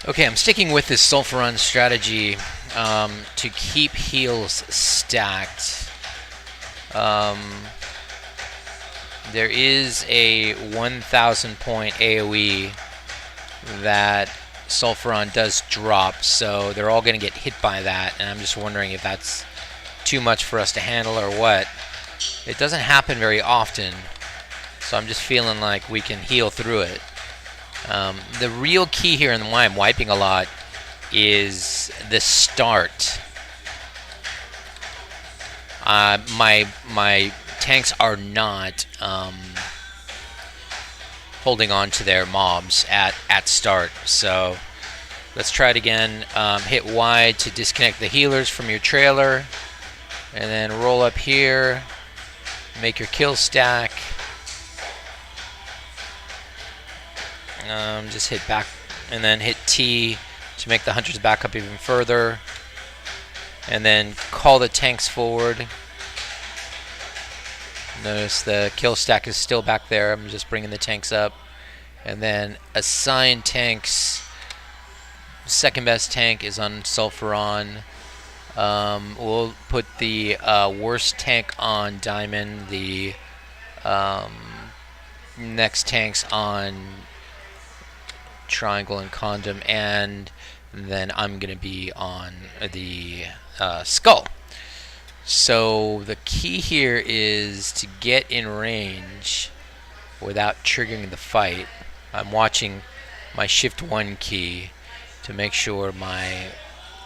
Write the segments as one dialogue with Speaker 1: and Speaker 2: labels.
Speaker 1: Okay, I'm sticking with this Sulfuron strategy to keep heals stacked. Um, there is a 1,000 point AoE that Sulfuron does drop, so they're all going to get hit by that, and I'm just wondering if that's too much for us to handle or what. It doesn't happen very often, so I'm just feeling like we can heal through it. The real key here and why I'm wiping a lot is the start. My tanks are not holding on to their mobs at start. So let's try it again. Hit Y to disconnect the healers from your trailer, and then roll up here, make your kill stack. Just hit back, and then hit T to make the hunters back up even further, and then call the tanks forward. Notice the kill stack is still back there. I'm just bringing the tanks up, and then assign tanks. Second best tank is on Sulfuron. We'll put the worst tank on Diamond. The next tanks on Triangle and Condom, and then I'm gonna be on the Skull. So the key here is to get in range without triggering the fight. I'm watching my Shift 1 key to make sure my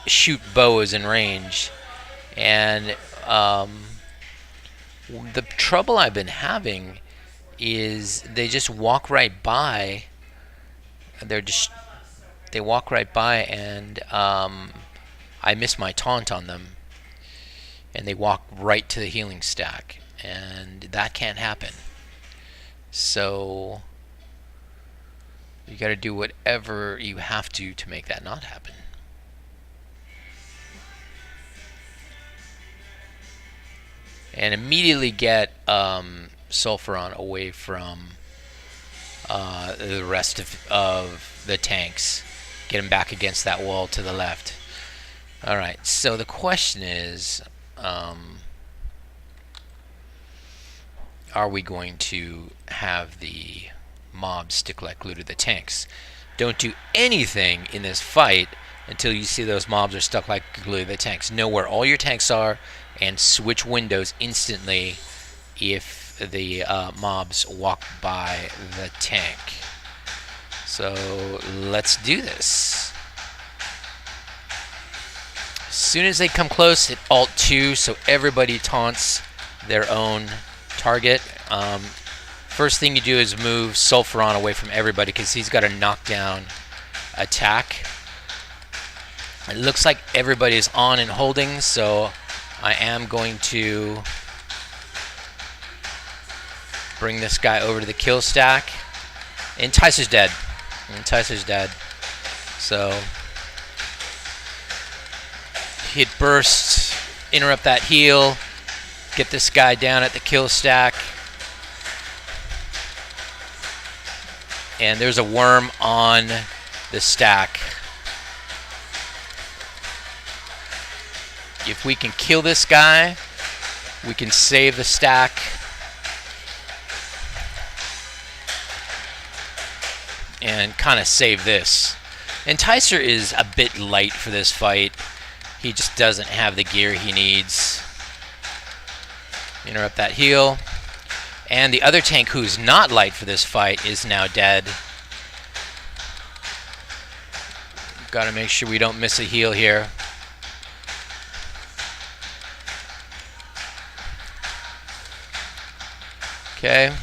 Speaker 1: shoot bow is in range, and the trouble I've been having is they just walk right by. They walk right by, and I miss my taunt on them, and they walk right to the healing stack, and that can't happen. So you got to do whatever you have to make that not happen. And immediately get Sulfuron away from the rest of the tanks. Get him back against that wall to the left. Alright, so the question is, are we going to have the mobs stick like glue to the tanks? Don't do anything in this fight until you see those mobs are stuck like glue to the tanks. Know where all your tanks are and switch windows instantly if the mobs walk by the tank. So let's do this. As soon as they come close, hit Alt 2 so everybody taunts their own target. First thing you do is move Sulfuron away from everybody because he's got a knockdown attack. It looks like everybody is on and holding, so I am going to bring this guy over to the kill stack. Enticer's dead. Enticer's dead. So hit burst, interrupt that heal, get this guy down at the kill stack. And there's a worm on the stack. If we can kill this guy, we can save the stack. And kind of save this. Enticer is a bit light for this fight. He just doesn't have the gear he needs. Interrupt that heal. And the other tank who's not light for this fight is now dead. Gotta make sure we don't miss a heal here. Okay.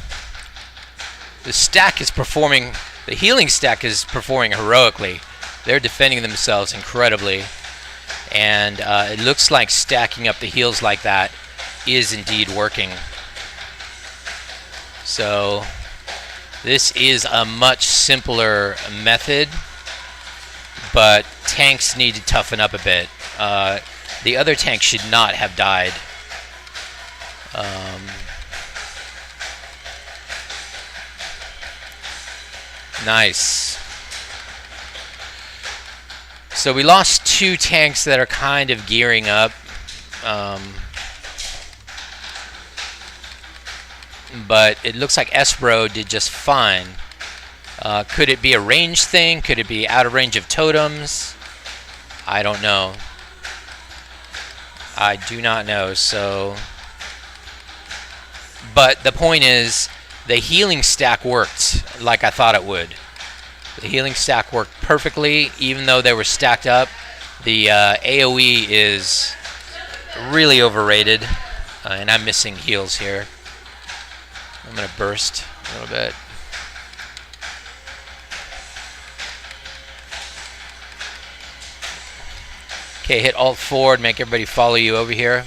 Speaker 1: The stack is performing, the healing stack is performing heroically. They're defending themselves incredibly. And it looks like stacking up the heals like that is indeed working. So this is a much simpler method, but tanks need to toughen up a bit. The other tank should not have died. Nice. So we lost 2 tanks that are kind of gearing up. But it looks like Espro did just fine. Could it be a range thing? Could it be out of range of totems? I don't know. I do not know. So, but the point is, the healing stack worked like I thought it would. The healing stack worked perfectly, even though they were stacked up. The AoE is really overrated, and I'm missing heals here. I'm going to burst a little bit. Okay, hit Alt forward, make everybody follow you over here.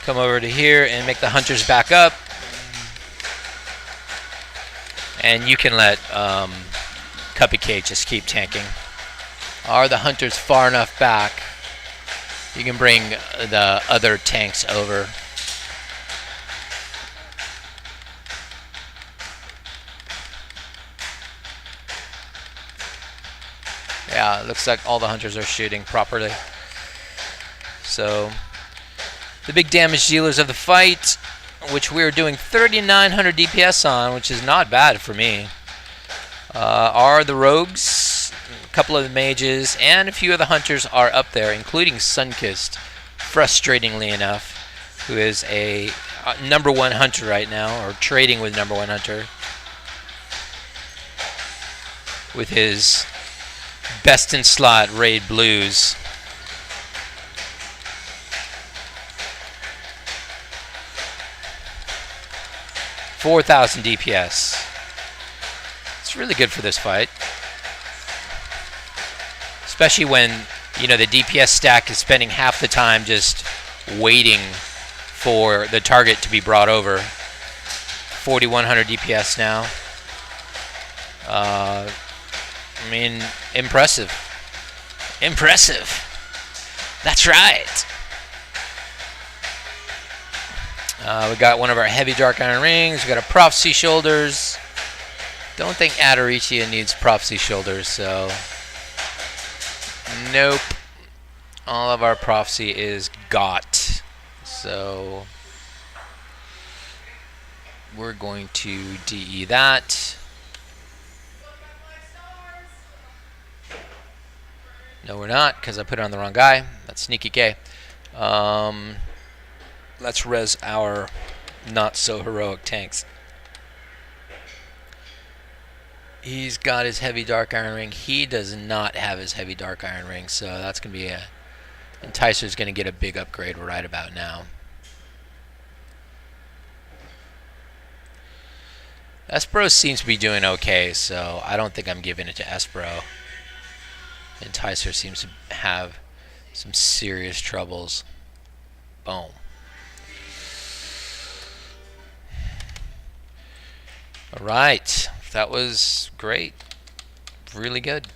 Speaker 1: Come over to here and make the hunters back up. And you can let Cupcake just keep tanking. Are the hunters far enough back? You can bring the other tanks over. Yeah, it looks like all the hunters are shooting properly. So, the big damage dealers of the fight, which we're doing 3,900 DPS on, which is not bad for me, are the rogues, a couple of the mages, and a few of the hunters are up there, including Sunkist, frustratingly enough, who is a #1 hunter right now, or trading with #1 hunter, with his best in slot raid blues. $4,000 DPS. It's really good for this fight, especially when, you know, the DPS stack is spending half the time just waiting for the target to be brought over. 4,100 DPS now. I mean, impressive. Impressive. That's right. We got one of our heavy dark iron rings. We got a prophecy shoulders. Don't think Adaritia needs prophecy shoulders, so nope. All of our prophecy is got. So we're going to DE that. No, we're not, because I put it on the wrong guy. That's Sneaky K. Let's res our not-so-heroic tanks. He's got his heavy dark iron ring. He does not have his heavy dark iron ring, so that's going to be a... Enticer's going to get a big upgrade right about now. Espro seems to be doing okay, so I don't think I'm giving it to Espro. Enticer seems to have some serious troubles. Boom. All right, that was great. Really good.